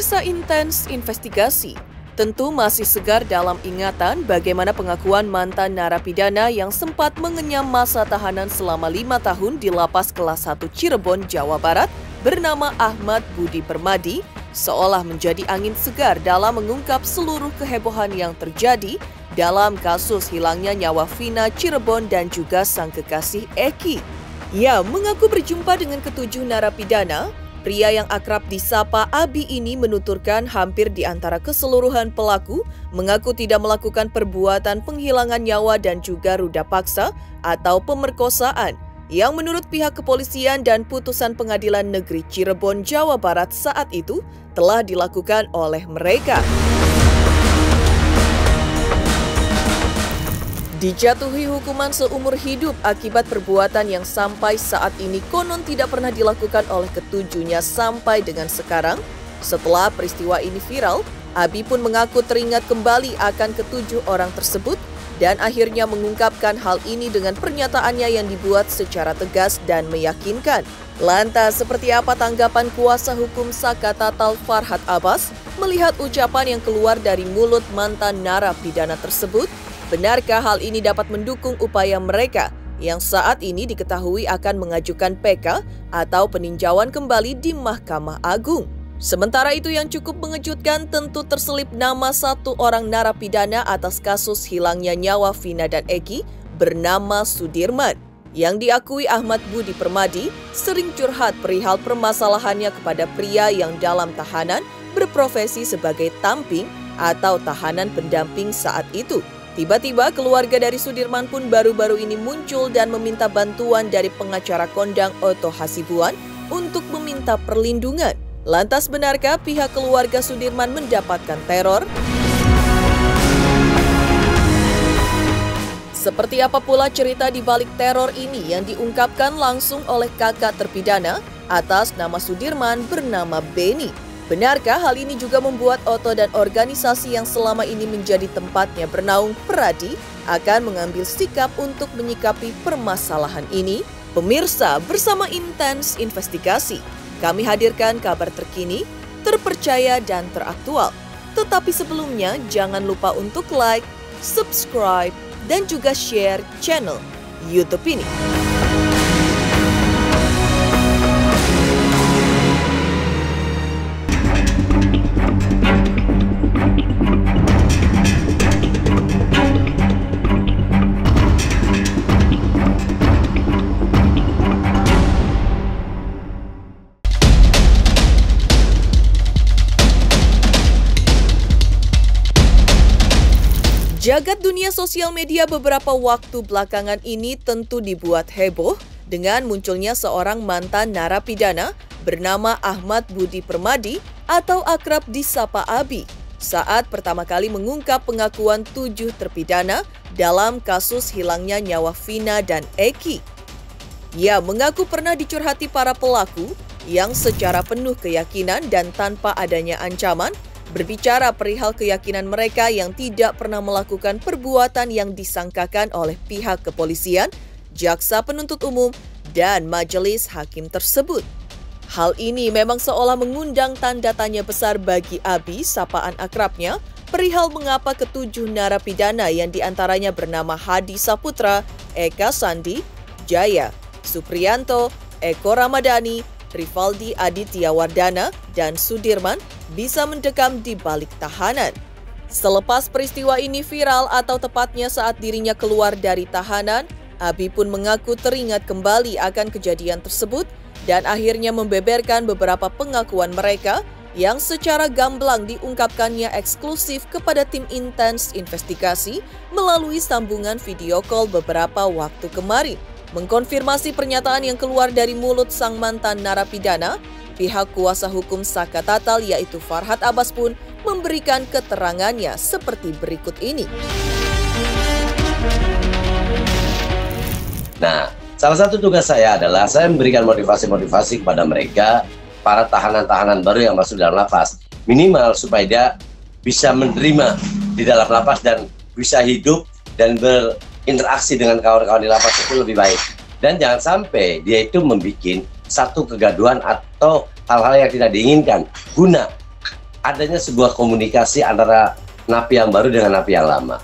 Pemirsa Intens Investigasi, tentu masih segar dalam ingatan bagaimana pengakuan mantan narapidana yang sempat mengenyam masa tahanan selama 5 tahun di Lapas Kelas 1 Cirebon, Jawa Barat bernama Ahmad Budi Permadi seolah menjadi angin segar dalam mengungkap seluruh kehebohan yang terjadi dalam kasus hilangnya nyawa Vina Cirebon dan juga sang kekasih Eki. Ia mengaku berjumpa dengan ketujuh narapidana. Pria yang akrab disapa Abi ini menuturkan hampir di antara keseluruhan pelaku mengaku tidak melakukan perbuatan penghilangan nyawa dan juga ruda paksa atau pemerkosaan yang menurut pihak kepolisian dan putusan Pengadilan Negeri Cirebon, Jawa Barat saat itu telah dilakukan oleh mereka. Dijatuhi hukuman seumur hidup akibat perbuatan yang sampai saat ini konon tidak pernah dilakukan oleh ketujuhnya sampai dengan sekarang. Setelah peristiwa ini viral, Abi pun mengaku teringat kembali akan ketujuh orang tersebut dan akhirnya mengungkapkan hal ini dengan pernyataannya yang dibuat secara tegas dan meyakinkan. Lantas, seperti apa tanggapan kuasa hukum Saka Tatal Farhad Abbas melihat ucapan yang keluar dari mulut mantan narapidana tersebut? Benarkah hal ini dapat mendukung upaya mereka yang saat ini diketahui akan mengajukan PK atau peninjauan kembali di Mahkamah Agung? Sementara itu yang cukup mengejutkan tentu terselip nama satu orang narapidana atas kasus hilangnya nyawa Vina dan Eki bernama Sudirman. Yang diakui Ahmad Budi Permadi sering curhat perihal permasalahannya kepada pria yang dalam tahanan berprofesi sebagai tamping atau tahanan pendamping saat itu. Tiba-tiba keluarga dari Sudirman pun baru-baru ini muncul dan meminta bantuan dari pengacara kondang Otto Hasibuan untuk meminta perlindungan. Lantas benarkah pihak keluarga Sudirman mendapatkan teror? Seperti apa pula cerita di balik teror ini yang diungkapkan langsung oleh kakak terpidana atas nama Sudirman bernama Beni? Benarkah hal ini juga membuat Otto dan organisasi yang selama ini menjadi tempatnya bernaung Peradi akan mengambil sikap untuk menyikapi permasalahan ini? Pemirsa, bersama Intens Investigasi, kami hadirkan kabar terkini, terpercaya dan teraktual. Tetapi sebelumnya, jangan lupa untuk like, subscribe, dan juga share channel YouTube ini. Jagat dunia sosial media beberapa waktu belakangan ini tentu dibuat heboh dengan munculnya seorang mantan narapidana bernama Ahmad Budi Permadi atau akrab disapa Abi saat pertama kali mengungkap pengakuan 7 terpidana dalam kasus hilangnya nyawa Vina dan Eki. Ia mengaku pernah dicurhati para pelaku yang secara penuh keyakinan dan tanpa adanya ancaman berbicara perihal keyakinan mereka yang tidak pernah melakukan perbuatan yang disangkakan oleh pihak kepolisian, jaksa penuntut umum, dan majelis hakim tersebut. Hal ini memang seolah mengundang tanda tanya besar bagi Abi, sapaan akrabnya, perihal mengapa ketujuh narapidana yang diantaranya bernama Hadi Saputra, Eka Sandi, Jaya, Supriyanto, Eko Ramadhani, Rivaldi Aditya Wardana, dan Sudirman bisa mendekam di balik tahanan. Selepas peristiwa ini viral atau tepatnya saat dirinya keluar dari tahanan, Abi pun mengaku teringat kembali akan kejadian tersebut dan akhirnya membeberkan beberapa pengakuan mereka yang secara gamblang diungkapkannya eksklusif kepada tim Intens Investigasi melalui sambungan video call beberapa waktu kemarin. Mengkonfirmasi pernyataan yang keluar dari mulut sang mantan narapidana, pihak kuasa hukum Saka Tatal yaitu Farhad Abbas pun memberikan keterangannya seperti berikut ini. Nah, salah satu tugas saya adalah saya memberikan motivasi-motivasi kepada mereka, para tahanan-tahanan baru yang masuk dalam lapas. Minimal supaya dia bisa menerima di dalam lapas dan bisa hidup dan berinteraksi dengan kawan-kawan di lapas itu lebih baik. Dan jangan sampai dia itu membuat satu kegaduhan atau hal-hal yang tidak diinginkan guna adanya sebuah komunikasi antara napi yang baru dengan napi yang lama.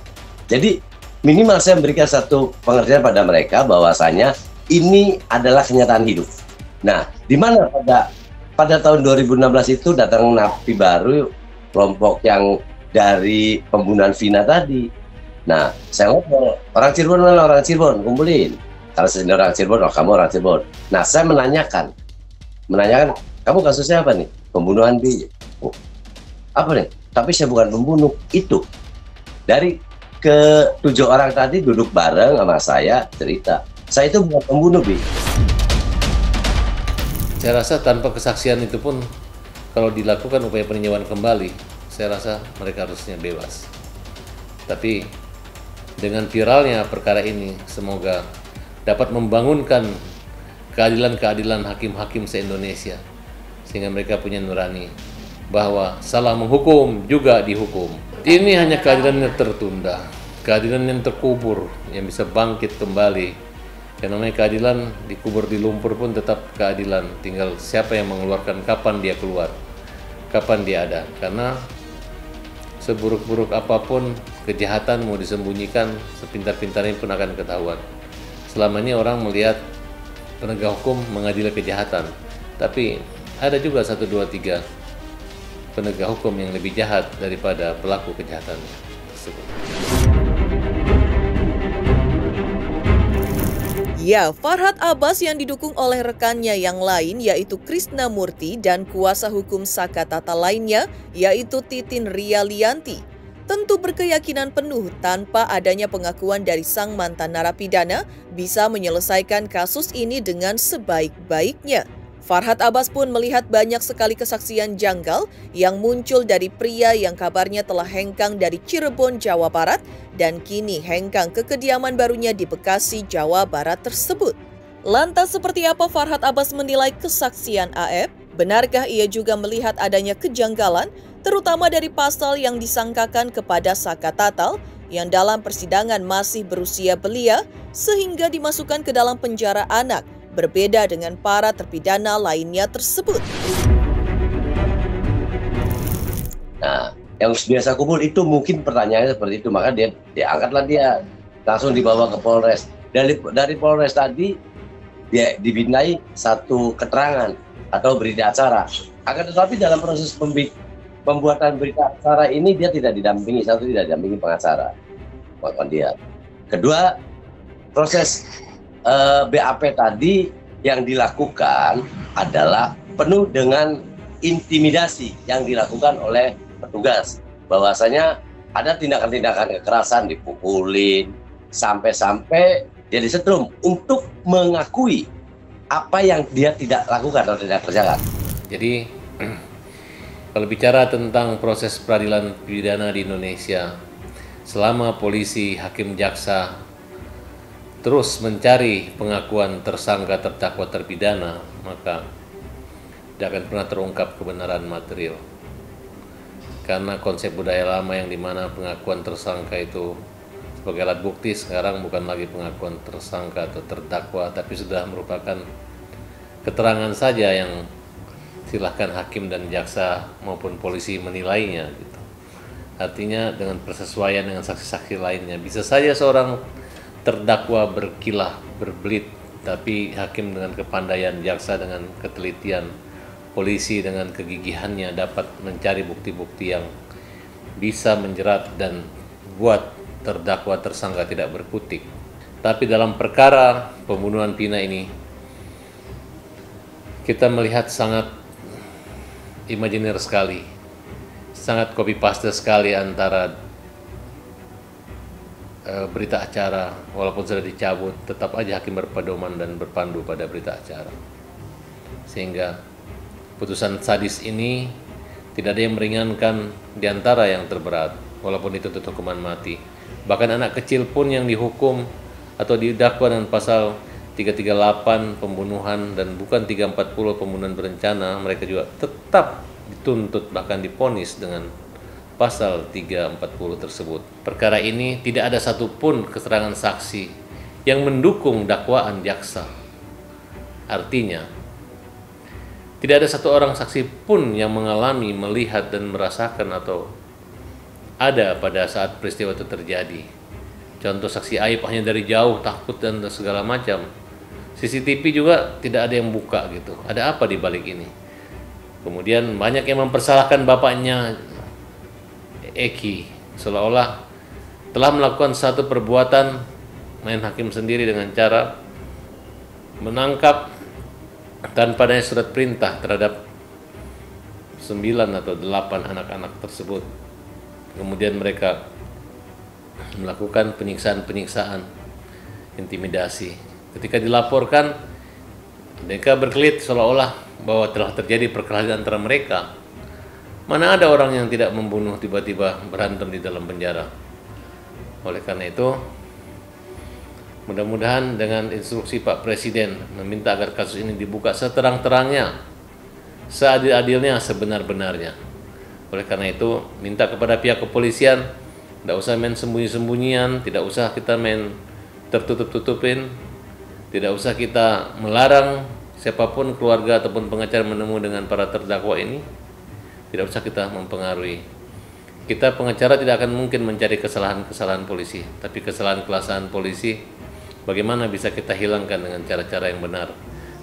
Jadi minimal saya memberikan satu pengertian pada mereka bahwasanya ini adalah kenyataan hidup. Nah, di mana pada tahun 2016 itu datang napi baru, kelompok yang dari pembunuhan Vina tadi. Nah, saya ngobrol, orang Cirebon mana orang Cirebon, kumpulin. Karena saya orang Cirebon, oh kamu orang Cirebon. Nah, saya menanyakan, kamu kasusnya apa nih? Pembunuhan oh, apa nih? Tapi saya bukan pembunuh. Itu dari ke-7 orang tadi duduk bareng sama saya cerita. Saya itu bukan pembunuh, Bi. Saya rasa tanpa kesaksian itu pun kalau dilakukan upaya peninjauan kembali, saya rasa mereka harusnya bebas. Tapi dengan viralnya perkara ini, semoga dapat membangunkan keadilan-keadilan hakim-hakim se-Indonesia, sehingga mereka punya nurani bahwa salah menghukum juga dihukum. Ini hanya keadilan yang tertunda, keadilan yang terkubur, yang bisa bangkit kembali. Yang namanya keadilan dikubur di lumpur pun tetap keadilan, tinggal siapa yang mengeluarkan, kapan dia keluar, kapan dia ada. Karena seburuk-buruk apapun kejahatan mau disembunyikan, sepintar-pintarnya pun akan ketahuan. Selama ini orang melihat penegak hukum mengadili kejahatan, tapi ada juga 1, 2, 3 penegak hukum yang lebih jahat daripada pelaku kejahatan tersebut. Ya, Farhad Abbas yang didukung oleh rekannya yang lain yaitu Krishna Murti dan kuasa hukum Sakatata lainnya yaitu Titin Rialianti tentu berkeyakinan penuh tanpa adanya pengakuan dari sang mantan narapidana bisa menyelesaikan kasus ini dengan sebaik-baiknya. Farhad Abbas pun melihat banyak sekali kesaksian janggal yang muncul dari pria yang kabarnya telah hengkang dari Cirebon, Jawa Barat dan kini hengkang ke kediaman barunya di Bekasi, Jawa Barat tersebut. Lantas seperti apa Farhad Abbas menilai kesaksian AF? Benarkah ia juga melihat adanya kejanggalan, terutama dari pasal yang disangkakan kepada Saka Tatal yang dalam persidangan masih berusia belia sehingga dimasukkan ke dalam penjara anak, berbeda dengan para terpidana lainnya tersebut. Nah, yang biasa kumpul itu mungkin pertanyaannya seperti itu, maka dia diangkatlah, dia langsung dibawa ke Polres. Dari Polres tadi dia dimintai satu keterangan atau berita acara. Akan tetapi dalam proses pembuatan berita acara ini dia tidak didampingi, tidak didampingi pengacara. Bukan dia. Kedua, proses BAP tadi yang dilakukan adalah penuh dengan intimidasi yang dilakukan oleh petugas. Bahwasanya ada tindakan-tindakan kekerasan, dipukulin, sampai-sampai dia disetrum untuk mengakui apa yang dia tidak lakukan atau tidak kerjakan. Jadi kalau bicara tentang proses peradilan pidana di Indonesia, selama polisi, hakim, jaksa terus mencari pengakuan tersangka, terdakwa, terpidana, maka tidak akan pernah terungkap kebenaran material. Karena konsep budaya lama yang dimana pengakuan tersangka itu sebagai alat bukti sekarang bukan lagi pengakuan tersangka atau terdakwa, tapi sudah merupakan keterangan saja yang silahkan hakim dan jaksa maupun polisi menilainya. Gitu. Artinya dengan persesuaian dengan saksi-saksi lainnya, bisa saja seorang terdakwa berkilah, berbelit, tapi hakim dengan kepandaian, jaksa dengan ketelitian, polisi dengan kegigihannya dapat mencari bukti-bukti yang bisa menjerat dan buat terdakwa tersangka tidak berkutik. Tapi dalam perkara pembunuhan Vina ini, kita melihat sangat imajiner sekali, sangat copy paste sekali antara berita acara, walaupun sudah dicabut, tetap aja hakim berpedoman dan berpandu pada berita acara. Sehingga putusan sadis ini tidak ada yang meringankan di antara yang terberat, walaupun dituntut hukuman mati. Bahkan anak kecil pun yang dihukum atau didakwa dengan pasal 338 pembunuhan dan bukan 340 pembunuhan berencana, mereka juga tetap dituntut bahkan divonis dengan pasal 340 tersebut. Perkara ini tidak ada satupun keterangan saksi yang mendukung dakwaan jaksa. Artinya, Tidak ada satu orang saksi pun yang mengalami, melihat dan merasakan atau ada pada saat peristiwa itu terjadi. Contoh saksi aib hanya dari jauh, takut dan segala macam. CCTV juga tidak ada yang buka gitu. Ada apa di balik ini? Kemudian banyak yang mempersalahkan bapaknya Eki, seolah-olah telah melakukan satu perbuatan, main hakim sendiri dengan cara menangkap tanpa adanya surat perintah terhadap 9 atau 8 anak-anak tersebut. Kemudian mereka melakukan penyiksaan-penyiksaan, intimidasi. Ketika dilaporkan, mereka berkelit seolah-olah bahwa telah terjadi perkelahian antara mereka. Mana ada orang yang tidak membunuh tiba-tiba berantem di dalam penjara. Oleh karena itu, mudah-mudahan dengan instruksi Pak Presiden meminta agar kasus ini dibuka seterang-terangnya, seadil-adilnya, sebenar-benarnya. Oleh karena itu, minta kepada pihak kepolisian, tidak usah main sembunyi-sembunyian, tidak usah kita main tertutup-tutupin, tidak usah kita melarang siapapun keluarga ataupun pengacara menemu dengan para terdakwa ini, tidak usah kita mempengaruhi. Kita pengacara tidak akan mungkin mencari kesalahan-kesalahan polisi, tapi kesalahan-kesalahan polisi bagaimana bisa kita hilangkan dengan cara-cara yang benar,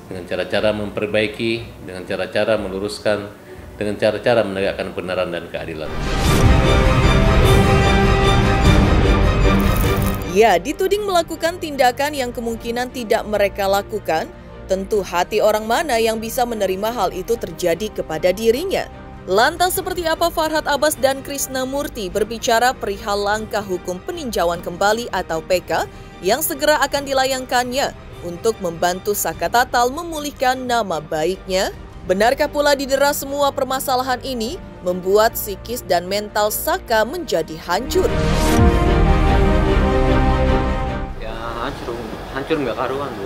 dengan cara-cara memperbaiki, dengan cara-cara meluruskan, dengan cara-cara menegakkan kebenaran dan keadilan. Ya, dituding melakukan tindakan yang kemungkinan tidak mereka lakukan, tentu hati orang mana yang bisa menerima hal itu terjadi kepada dirinya. Lantas seperti apa Farhad Abbas dan Krisnamurti berbicara perihal langkah hukum peninjauan kembali atau PK yang segera akan dilayangkannya untuk membantu Saka Tatal memulihkan nama baiknya? Benarkah pula didera semua permasalahan ini membuat psikis dan mental Saka menjadi hancur? Ya hancur nggak karuan Bu.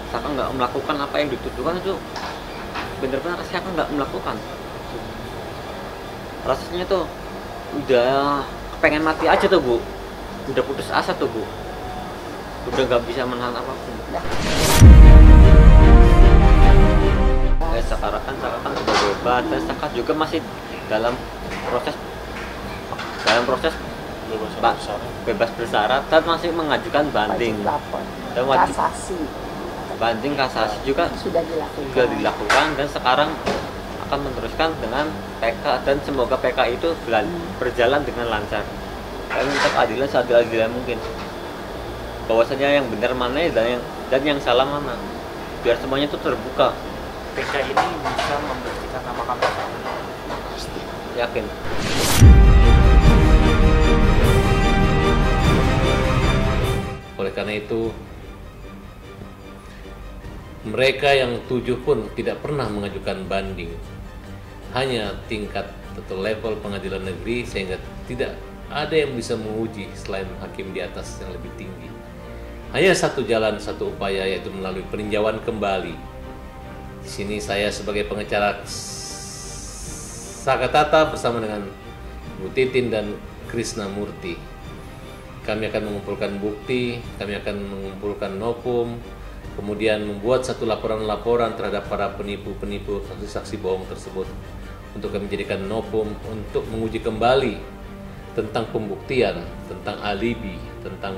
Saka nggak melakukan apa yang dituduhkan itu. Benar-benar Saka nggak melakukan. Rasanya tuh udah pengen mati aja tuh Bu. Udah putus asa tuh Bu. Udah nggak bisa menahan apapun. Sekarang kan Saka kan sudah bebas dan Saka juga masih dalam proses bebas bersyarat dan masih mengajukan banding dan wajib banding kasasi juga sudah dilakukan dan sekarang akan meneruskan dengan PK dan semoga PK itu berjalan dengan lancar dan minta keadilan seadil-adilnya mungkin, bahwasanya yang benar mana dan yang salah mana, biar semuanya itu terbuka. PK ini bisa membersihkan nama kamu? Yakin. Oleh karena itu, mereka yang 7 pun tidak pernah mengajukan banding, hanya tingkat atau level pengadilan negeri, sehingga tidak ada yang bisa menguji selain hakim di atas yang lebih tinggi. Hanya satu jalan, satu upaya, yaitu melalui peninjauan kembali. Di sini saya sebagai pengacara Saka Tatal bersama dengan Bu Titin dan Krisnamurti, kami akan mengumpulkan bukti, kami akan mengumpulkan nopum, kemudian membuat satu laporan-laporan terhadap para penipu-penipu, saksi-saksi bohong tersebut, untuk kami jadikan nopum untuk menguji kembali tentang pembuktian, tentang alibi, tentang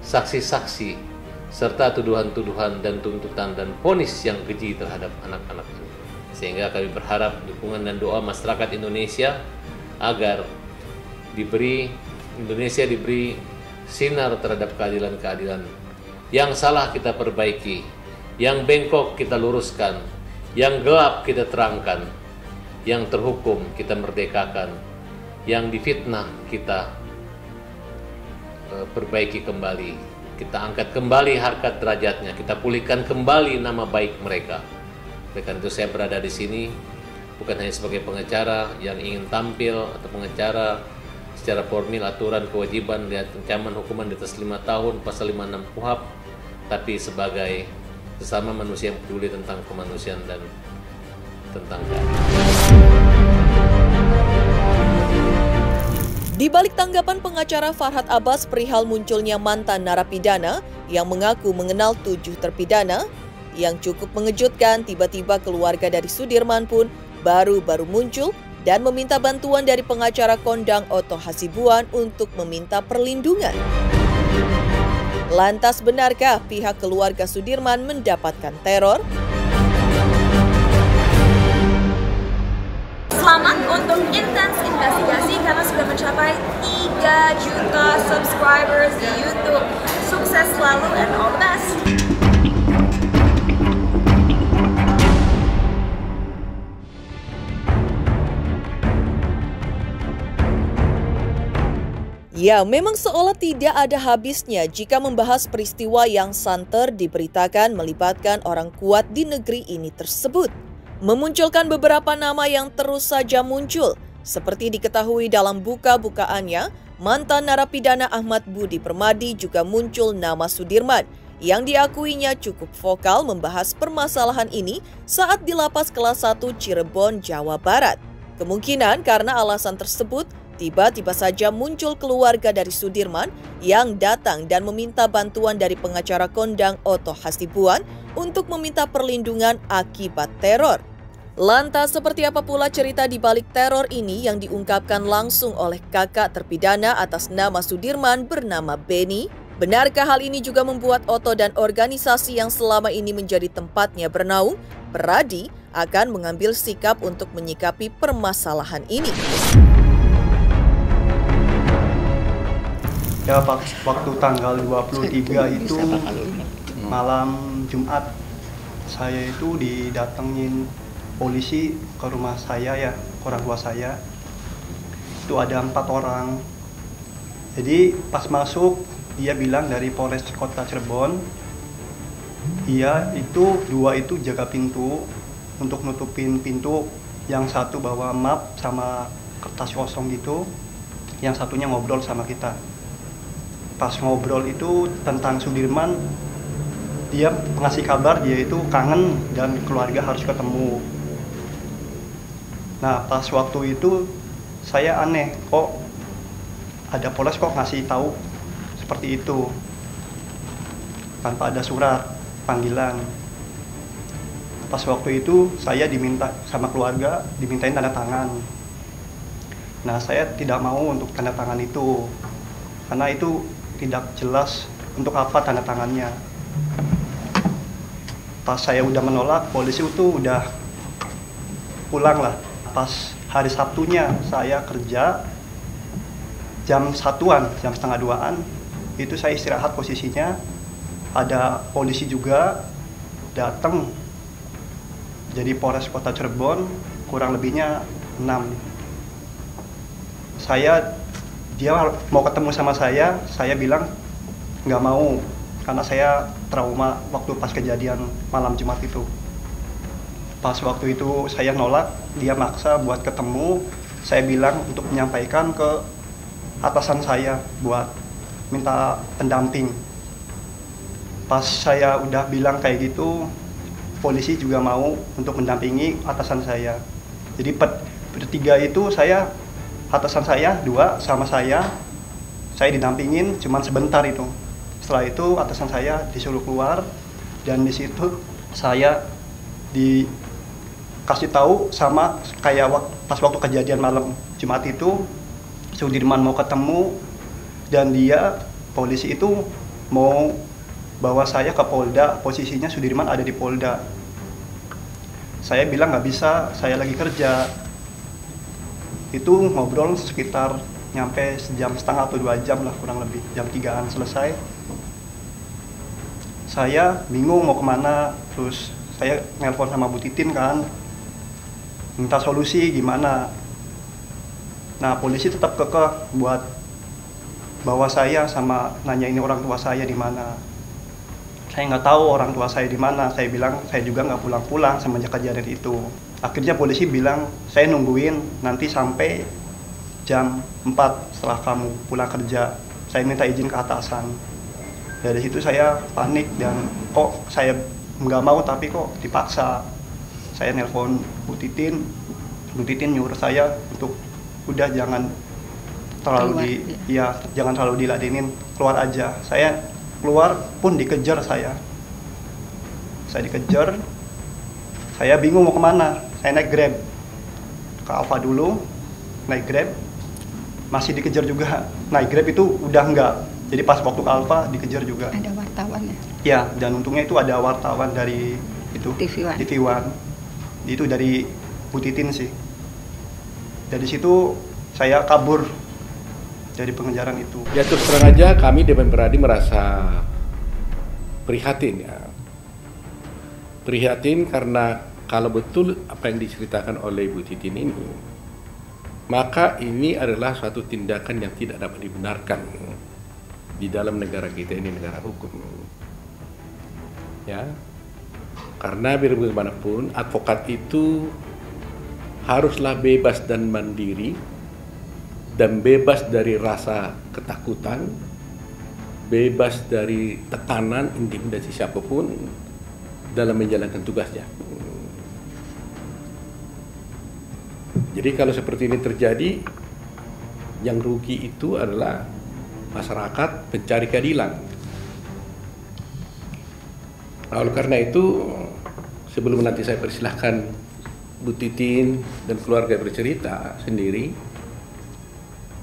saksi-saksi, serta tuduhan-tuduhan dan tuntutan dan vonis yang keji terhadap anak-anak ini. Sehingga kami berharap dukungan dan doa masyarakat Indonesia agar Indonesia diberi sinar terhadap keadilan-keadilan. Yang salah kita perbaiki, yang bengkok kita luruskan, yang gelap kita terangkan, yang terhukum kita merdekakan, yang difitnah kita perbaiki kembali. Kita angkat kembali harkat derajatnya, kita pulihkan kembali nama baik mereka. Oleh karena itu saya berada di sini bukan hanya sebagai pengacara yang ingin tampil atau pengacara secara formil aturan kewajiban dan ancaman hukuman di atas 5 tahun pasal 56 KUHP, tapi sebagai sesama manusia yang peduli tentang kemanusiaan dan tentang keadilan. Di balik tanggapan pengacara Farhad Abbas perihal munculnya mantan narapidana yang mengaku mengenal 7 terpidana, Yang cukup mengejutkan, tiba-tiba keluarga dari Sudirman pun baru-baru muncul dan meminta bantuan dari pengacara kondang Otto Hasibuan untuk meminta perlindungan. Lantas benarkah pihak keluarga Sudirman mendapatkan teror? Selamat untuk Intens Investigasi karena sudah mencapai 3 juta subscribers di YouTube. Sukses selalu and all the best! Ya, memang seolah tidak ada habisnya jika membahas peristiwa yang santer diberitakan melibatkan orang kuat di negeri ini tersebut. Memunculkan beberapa nama yang terus saja muncul. Seperti diketahui dalam buka-bukaannya, mantan narapidana Ahmad Budi Permadi juga muncul nama Sudirman yang diakuinya cukup vokal membahas permasalahan ini saat di Lapas Kelas 1 Cirebon, Jawa Barat. Kemungkinan karena alasan tersebut, tiba-tiba saja muncul keluarga dari Sudirman yang datang dan meminta bantuan dari pengacara kondang Otto Hasibuan untuk meminta perlindungan akibat teror. Lantas seperti apa pula cerita di balik teror ini yang diungkapkan langsung oleh kakak terpidana atas nama Sudirman bernama Benny? Benarkah hal ini juga membuat Otto dan organisasi yang selama ini menjadi tempatnya bernaung, Peradi, akan mengambil sikap untuk menyikapi permasalahan ini? Ya, waktu tanggal 23 itu malam Jumat, saya itu didatengin polisi ke rumah saya ya, orang tua saya. Itu ada 4 orang. Jadi pas masuk, dia bilang dari Polres Kota Cirebon. Dia itu 2 itu jaga pintu untuk nutupin pintu. Yang satu bawa map sama kertas kosong gitu. Yang satunya ngobrol sama kita. Pas ngobrol itu tentang Sudirman, dia ngasih kabar dia itu kangen dan keluarga harus ketemu. Nah, pas waktu itu saya aneh, kok ada Polres kok ngasih tahu seperti itu tanpa ada surat panggilan. Pas waktu itu saya diminta sama keluarga dimintain tanda tangan. Nah, saya tidak mau untuk tanda tangan itu karena itu tidak jelas untuk apa tanda tangannya. Pas saya udah menolak, polisi itu udah pulang lah. Pas hari Sabtunya saya kerja jam 1-an, jam setengah 2-an, itu saya istirahat posisinya. Ada polisi juga datang. Jadi Polres Kota Cirebon kurang lebihnya 6. Dia mau ketemu sama saya bilang nggak mau karena saya trauma waktu pas kejadian malam Jumat itu. Pas waktu itu saya nolak, dia maksa buat ketemu. Saya bilang untuk menyampaikan ke atasan saya buat minta pendamping. Pas saya udah bilang kayak gitu, polisi juga mau untuk mendampingi atasan saya. Jadi bertiga itu atasan saya 2 sama saya didampingin cuman sebentar itu. Setelah itu atasan saya disuruh keluar dan di situ saya dikasih tahu sama kayak pas waktu kejadian malam Jumat itu Sudirman mau ketemu dan polisi itu mau bawa saya ke Polda, posisinya Sudirman ada di Polda. Saya bilang nggak bisa, saya lagi kerja. Itu ngobrol sekitar nyampe sejam setengah atau 2 jam lah kurang lebih, jam 3-an selesai. Saya bingung mau kemana, terus saya nelpon sama Bu Titin kan, minta solusi gimana. Nah, polisi tetap kekeh buat bawa saya sama nanya ini orang tua saya di mana. Saya nggak tahu orang tua saya di mana. Saya bilang saya juga nggak pulang-pulang semenjak kejadian itu. Akhirnya polisi bilang saya nungguin nanti sampai jam 4 setelah kamu pulang kerja. Saya minta izin ke atasan. Dari situ saya panik dan kok saya nggak mau tapi kok dipaksa. Saya nelpon Bu Titin nyuruh saya untuk udah jangan terlalu jangan terlalu diladenin, keluar aja. Saya keluar pun dikejar Saya dikejar, saya bingung mau kemana. Saya naik Grab ke Alfa dulu, naik Grab, masih dikejar juga. Naik Grab itu udah enggak, jadi pas waktu ke Alfa dikejar juga. Ada wartawan ya? Ya, dan untungnya itu ada wartawan dari itu TV One. Itu dari Bu Titin sih. Dari situ saya kabur dari pengejaran itu. Ya terus terang aja kami Dewan Peradi merasa prihatin ya. Prihatin karena kalau betul apa yang diceritakan oleh Bu Titin ini, maka ini adalah suatu tindakan yang tidak dapat dibenarkan di dalam negara kita ini, negara hukum. Ya, karena biar bagaimanapun advokat itu haruslah bebas dan mandiri dan bebas dari rasa ketakutan, bebas dari tekanan, intimidasi siapapun dalam menjalankan tugasnya. Jadi kalau seperti ini terjadi, yang rugi itu adalah masyarakat pencari keadilan. Nah, oleh karena itu, sebelum nanti saya persilahkan Bu Titin dan keluarga bercerita sendiri,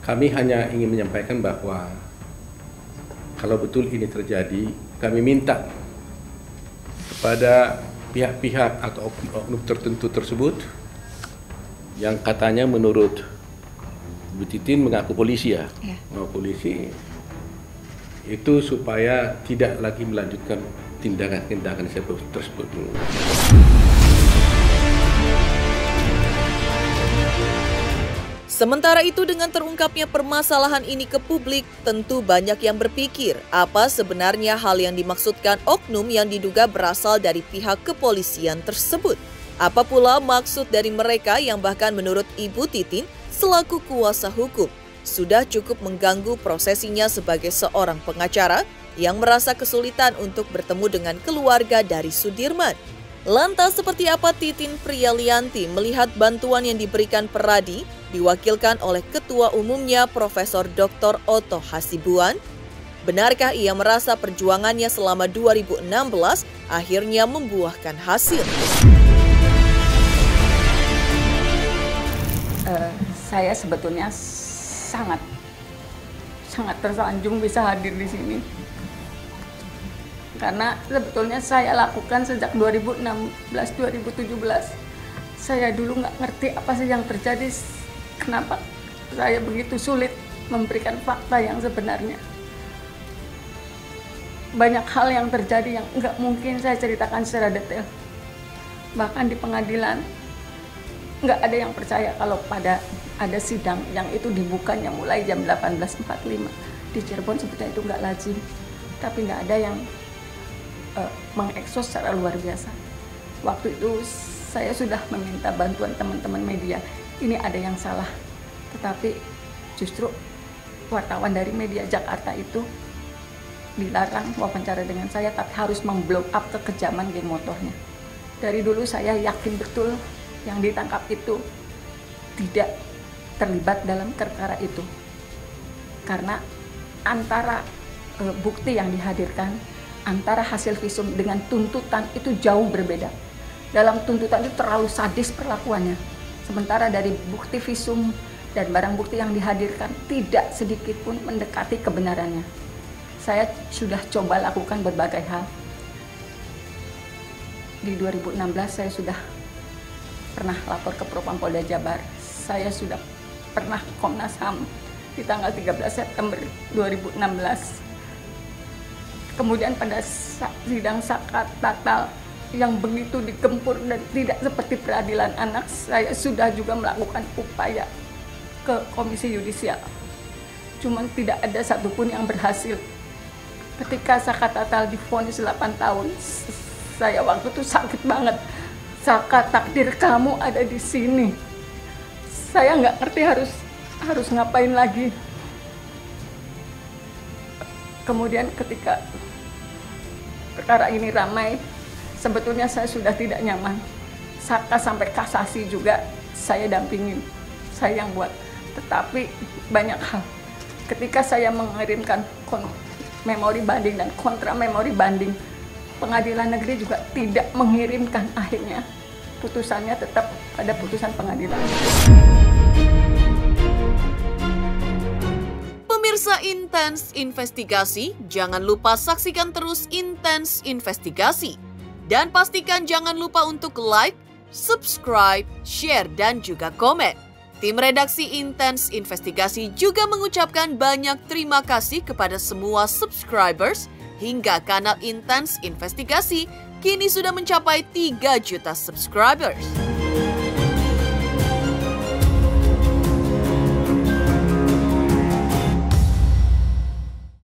kami hanya ingin menyampaikan bahwa kalau betul ini terjadi, kami minta kepada pihak-pihak atau oknum tertentu tersebut yang katanya menurut Bu Titin mengaku polisi ya. Polisi itu supaya tidak lagi melanjutkan tindakan-tindakan tersebut. Sementara itu, dengan terungkapnya permasalahan ini ke publik, tentu banyak yang berpikir apa sebenarnya hal yang dimaksudkan oknum yang diduga berasal dari pihak kepolisian tersebut. Apa pula maksud dari mereka yang bahkan menurut Ibu Titin selaku kuasa hukum sudah cukup mengganggu prosesinya sebagai seorang pengacara yang merasa kesulitan untuk bertemu dengan keluarga dari Sudirman. Lantas seperti apa Titin Priyalianti melihat bantuan yang diberikan Peradi diwakilkan oleh Ketua Umumnya Profesor Dr. Otto Hasibuan? Benarkah ia merasa perjuangannya selama 2016 akhirnya membuahkan hasil? Saya sebetulnya sangat tersanjung bisa hadir di sini. Karena sebetulnya saya lakukan sejak 2016-2017. Saya dulu nggak ngerti apa sih yang terjadi, kenapa saya begitu sulit memberikan fakta yang sebenarnya. Banyak hal yang terjadi yang nggak mungkin saya ceritakan secara detail. Bahkan di pengadilan, nggak ada yang percaya kalau ada sidang yang itu dibukanya mulai jam 18.45. Di Cirebon sebetulnya itu nggak lazim, tapi nggak ada yang mengeksos secara luar biasa. Waktu itu saya sudah meminta bantuan teman-teman media, ini ada yang salah. Tetapi justru wartawan dari media Jakarta itu dilarang wawancara dengan saya, tapi harus memblow up kekejaman geng motornya. Dari dulu saya yakin betul yang ditangkap itu tidak terlibat dalam perkara itu. Karena antara bukti yang dihadirkan, antara hasil visum dengan tuntutan itu jauh berbeda. Dalam tuntutan itu terlalu sadis perlakuannya. Sementara dari bukti visum dan barang bukti yang dihadirkan tidak sedikit pun mendekati kebenarannya. Saya sudah coba lakukan berbagai hal. Di 2016 saya sudah pernah lapor ke Propam Polda Jabar. Saya sudah pernah Komnas HAM di tanggal 13 September 2016. Kemudian pada sidang Sakat Tatal yang begitu digempur dan tidak seperti peradilan anak, saya sudah juga melakukan upaya ke Komisi Yudisial. Cuman tidak ada satupun yang berhasil. Ketika Sakat Tatal divonis 8 tahun, saya waktu itu sakit banget. Saka, takdir kamu ada di sini. Saya nggak ngerti harus ngapain lagi. Kemudian ketika perkara ini ramai, sebetulnya saya sudah tidak nyaman. Saka sampai kasasi juga saya dampingin, saya yang buat. Tetapi banyak hal. Ketika saya mengirimkan memori banding dan kontra memori banding, pengadilan negeri juga tidak mengirimkan, akhirnya putusannya tetap pada putusan pengadilan. Pemirsa Intens Investigasi, jangan lupa saksikan terus Intens Investigasi. Dan pastikan jangan lupa untuk like, subscribe, share, dan juga komen. Tim redaksi Intens Investigasi juga mengucapkan banyak terima kasih kepada semua subscribers hingga kanal Intens Investigasi kini sudah mencapai 3 juta subscribers.